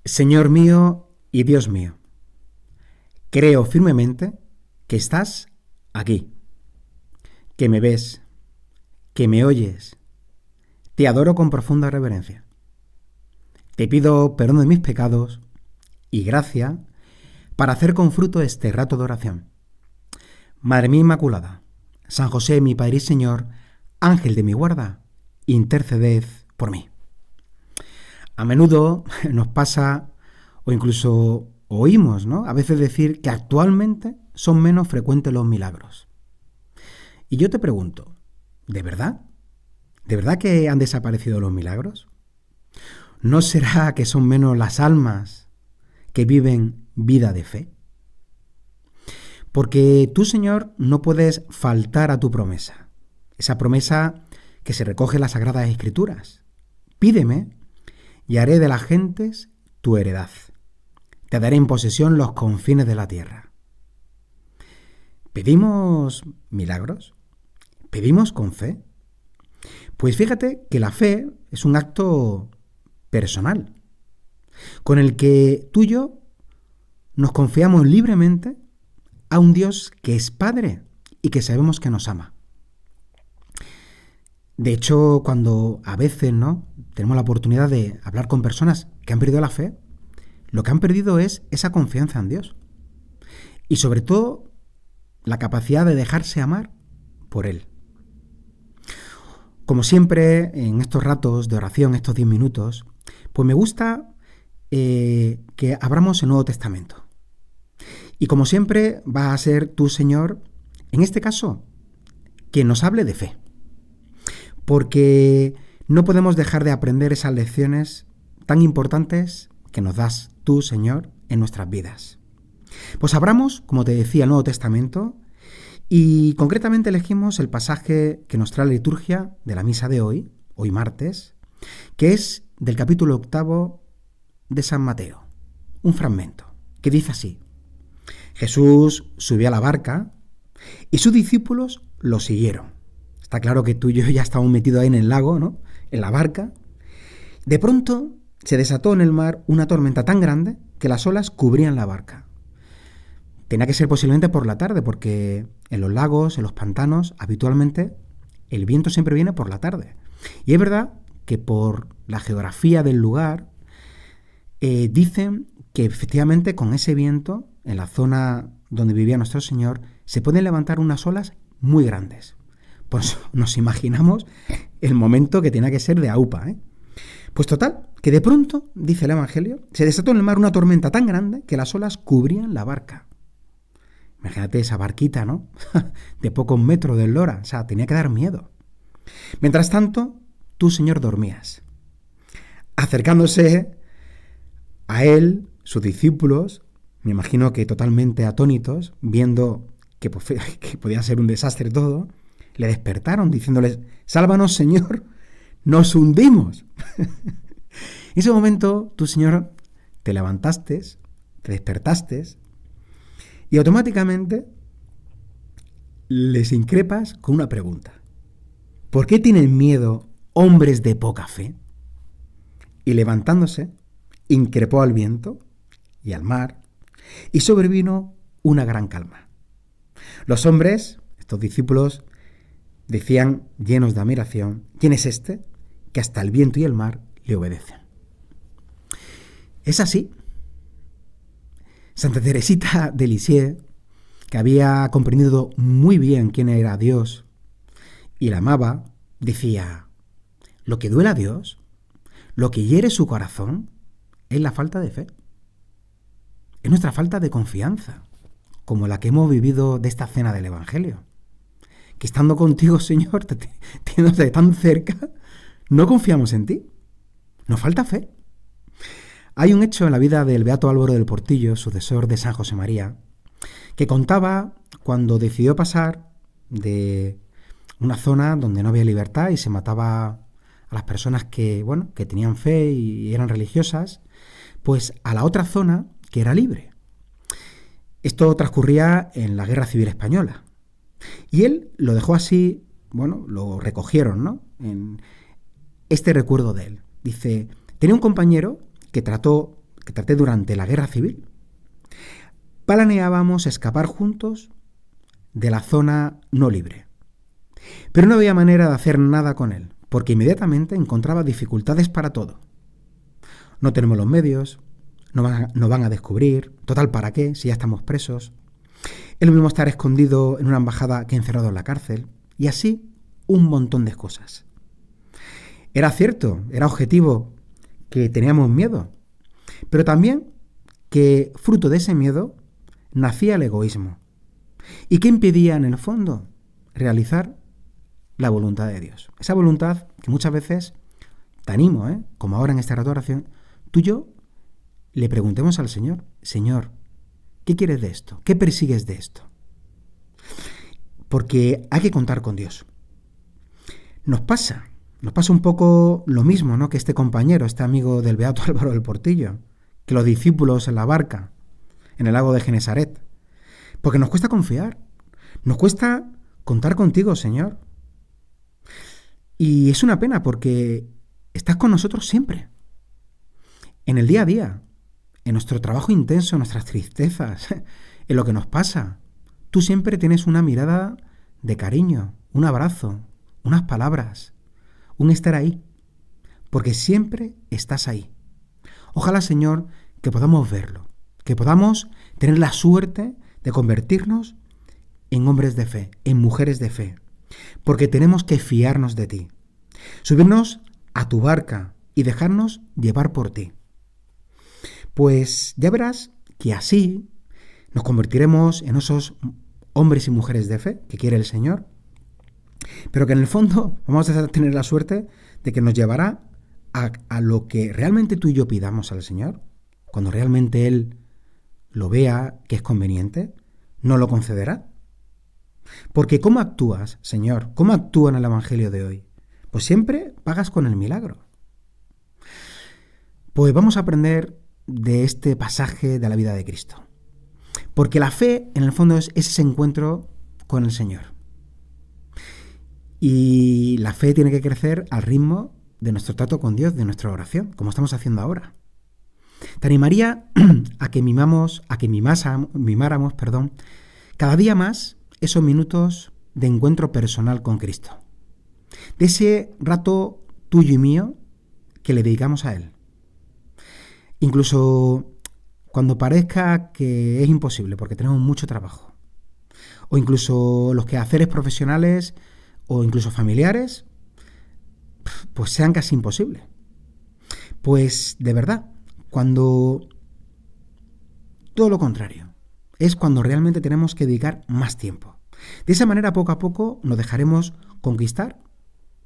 Señor mío y Dios mío, creo firmemente que estás aquí, que me ves, que me oyes. Te adoro con profunda reverencia. Te pido perdón de mis pecados y gracia para hacer con fruto este rato de oración. Madre mía Inmaculada, San José, mi Padre y Señor, Ángel de mi guarda, interceded por mí. A menudo nos pasa o incluso oímos, ¿no?, a veces decir que actualmente son menos frecuentes los milagros. Y yo te pregunto, ¿de verdad? ¿De verdad que han desaparecido los milagros? ¿No será que son menos las almas que viven vida de fe? Porque tú, Señor, no puedes faltar a tu promesa, esa promesa que se recoge en las Sagradas Escrituras. Pídeme y haré de las gentes tu heredad. Te daré en posesión los confines de la tierra. ¿Pedimos milagros? ¿Pedimos con fe? Pues fíjate que la fe es un acto personal, con el que tú y yo nos confiamos libremente a un Dios que es Padre y que sabemos que nos ama. De hecho, cuando a veces, ¿no?, tenemos la oportunidad de hablar con personas que han perdido la fe, lo que han perdido es esa confianza en Dios. Y sobre todo, la capacidad de dejarse amar por Él. Como siempre, en estos ratos de oración, estos 10 minutos, pues me gusta que abramos el Nuevo Testamento. Y como siempre, va a ser tú, Señor, en este caso, quien nos hable de fe. Porque no podemos dejar de aprender esas lecciones tan importantes que nos das tú, Señor, en nuestras vidas. Pues abramos, como te decía, el Nuevo Testamento y concretamente elegimos el pasaje que nos trae la liturgia de la misa de hoy martes, que es del capítulo 8 de San Mateo, un fragmento que dice así: Jesús subió a la barca y sus discípulos lo siguieron. Está claro que tú y yo ya estábamos metidos ahí en el lago, ¿no?, en la barca. De pronto se desató en el mar una tormenta tan grande que las olas cubrían la barca. Tenía que ser posiblemente por la tarde, porque en los lagos, en los pantanos, habitualmente el viento siempre viene por la tarde. Y es verdad que por la geografía del lugar dicen que efectivamente con ese viento, en la zona donde vivía nuestro Señor, se pueden levantar unas olas muy grandes. Pues nos imaginamos el momento que tenía que ser de aupa, ¿eh? Pues total, que de pronto, dice el Evangelio, se desató en el mar una tormenta tan grande que las olas cubrían la barca. Imagínate esa barquita, ¿no?, de pocos metros de eslora, o sea, tenía que dar miedo. Mientras tanto, tú, Señor, dormías. Acercándose a él, sus discípulos, me imagino que totalmente atónitos, viendo que podía ser un desastre todo, le despertaron diciéndoles: «Sálvanos, Señor, nos hundimos». En ese momento, tú, Señor, te levantaste, te despertaste y automáticamente les increpas con una pregunta: ¿por qué tienen miedo hombres de poca fe? Y levantándose, increpó al viento y al mar y sobrevino una gran calma. Los hombres, estos discípulos, decían llenos de admiración: ¿quién es este que hasta el viento y el mar le obedecen? Es así. Santa Teresita de Lisieux, que había comprendido muy bien quién era Dios y la amaba, decía: lo que duele a Dios, lo que hiere su corazón, es la falta de fe. Es nuestra falta de confianza, como la que hemos vivido de esta cena del Evangelio. Que estando contigo, Señor, teniéndote tan cerca, no confiamos en ti. Nos falta fe. Hay un hecho en la vida del beato Álvaro del Portillo, sucesor de San José María, que contaba cuando decidió pasar de una zona donde no había libertad y se mataba a las personas que tenían fe y eran religiosas, pues a la otra zona que era libre. Esto transcurría en la Guerra Civil Española. Y él lo dejó así, lo recogieron, ¿no?, en este recuerdo de él. Dice: tenía un compañero que trató que traté durante la guerra civil. Planeábamos escapar juntos de la zona no libre. Pero no había manera de hacer nada con él, porque inmediatamente encontraba dificultades para todo. No tenemos los medios, nos van a descubrir, total, ¿para qué? Si ya estamos presos. Es lo mismo estar escondido en una embajada que encerrado en la cárcel, y así un montón de cosas. Era cierto, era objetivo que teníamos miedo, pero también que fruto de ese miedo nacía el egoísmo. ¿Y qué impedía en el fondo? Realizar la voluntad de Dios. Esa voluntad que muchas veces, te animo, como ahora en esta rato de oración, tú y yo le preguntemos al Señor, Señor, ¿qué quieres de esto? ¿Qué persigues de esto? Porque hay que contar con Dios. Nos pasa un poco lo mismo, ¿no? Que este compañero, este amigo del beato Álvaro del Portillo, que los discípulos en la barca, en el lago de Genesaret. Porque nos cuesta confiar, nos cuesta contar contigo, Señor. Y es una pena porque estás con nosotros siempre, en el día a día, en nuestro trabajo intenso, en nuestras tristezas, en lo que nos pasa. Tú siempre tienes una mirada de cariño, un abrazo, unas palabras, un estar ahí, porque siempre estás ahí. Ojalá, Señor, que podamos verlo, que podamos tener la suerte de convertirnos en hombres de fe, en mujeres de fe, porque tenemos que fiarnos de ti, subirnos a tu barca y dejarnos llevar por ti. Pues ya verás que así nos convertiremos en esos hombres y mujeres de fe que quiere el Señor, pero que en el fondo vamos a tener la suerte de que nos llevará a lo que realmente tú y yo pidamos al Señor, cuando realmente Él lo vea que es conveniente, nos lo concederá. Porque ¿cómo actúas, Señor? ¿Cómo actúa en el Evangelio de hoy? Pues siempre pagas con el milagro. Pues vamos a aprender de este pasaje de la vida de Cristo. Porque la fe, en el fondo, es ese encuentro con el Señor. Y la fe tiene que crecer al ritmo de nuestro trato con Dios, de nuestra oración, como estamos haciendo ahora. Te animaría a que mimáramos, cada día más esos minutos de encuentro personal con Cristo. De ese rato tuyo y mío que le dedicamos a Él. Incluso cuando parezca que es imposible, porque tenemos mucho trabajo. O incluso los quehaceres profesionales o incluso familiares, pues sean casi imposibles. Pues de verdad, cuando todo lo contrario, es cuando realmente tenemos que dedicar más tiempo. De esa manera, poco a poco, nos dejaremos conquistar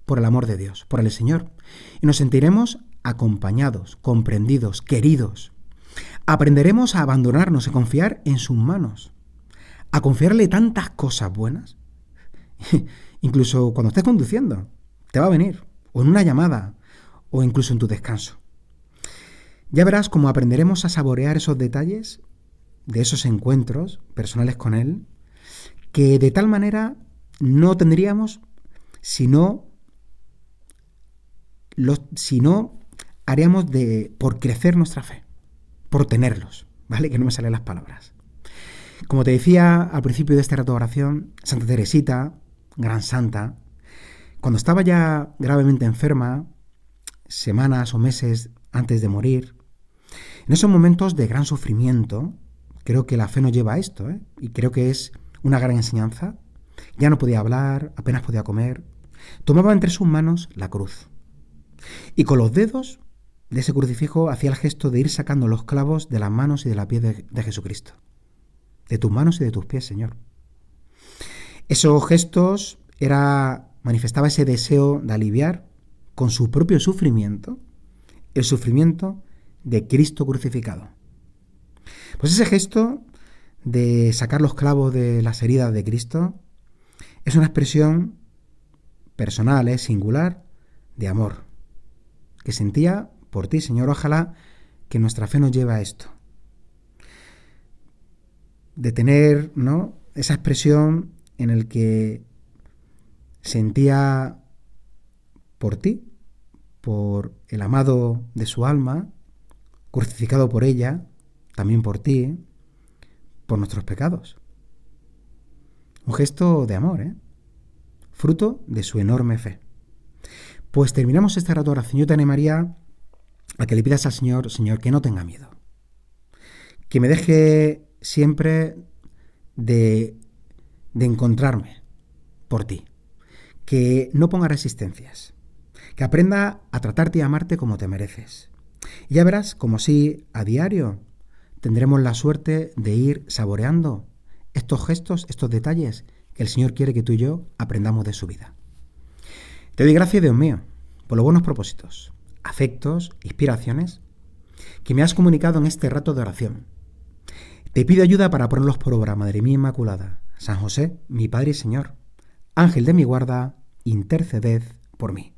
por el amor de Dios, por el Señor, y nos sentiremos acompañados, comprendidos, queridos. Aprenderemos a abandonarnos y confiar en sus manos, a confiarle tantas cosas buenas. Incluso cuando estés conduciendo, te va a venir, o en una llamada, o incluso en tu descanso. Ya verás cómo aprenderemos a saborear esos detalles de esos encuentros personales con Él, que de tal manera no tendríamos si no haríamos por crecer nuestra fe, por tenerlos, ¿vale? Que no me salen las palabras. Como te decía al principio de este rato de oración, Santa Teresita, gran santa, cuando estaba ya gravemente enferma, semanas o meses antes de morir, en esos momentos de gran sufrimiento, creo que la fe nos lleva a esto, y creo que es una gran enseñanza. Ya no podía hablar, apenas podía comer. Tomaba entre sus manos la cruz. Y con los dedos de ese crucifijo hacía el gesto de ir sacando los clavos de las manos y de la pies de Jesucristo. De tus manos y de tus pies, Señor. Esos gestos manifestaba ese deseo de aliviar con su propio sufrimiento el sufrimiento de Cristo crucificado. Pues ese gesto de sacar los clavos de las heridas de Cristo es una expresión personal, singular, de amor, que sentía por ti, Señor. Ojalá que nuestra fe nos lleve a esto, de tener, ¿no?, esa expresión en el que sentía por ti, por el amado de su alma, crucificado por ella, también por ti, por nuestros pecados. Un gesto de amor, fruto de su enorme fe. Pues terminamos este rato de oración. Yo te animaría a que le pidas al Señor, Señor, que no tenga miedo, que me deje siempre de encontrarme por ti, que no ponga resistencias, que aprenda a tratarte y a amarte como te mereces. Y ya verás como si a diario tendremos la suerte de ir saboreando estos gestos, estos detalles que el Señor quiere que tú y yo aprendamos de su vida. Te doy gracias, Dios mío, por los buenos propósitos, afectos, inspiraciones que me has comunicado en este rato de oración. Te pido ayuda para ponerlos por obra, Madre mía Inmaculada. San José, mi Padre y Señor, Ángel de mi guarda, interceded por mí.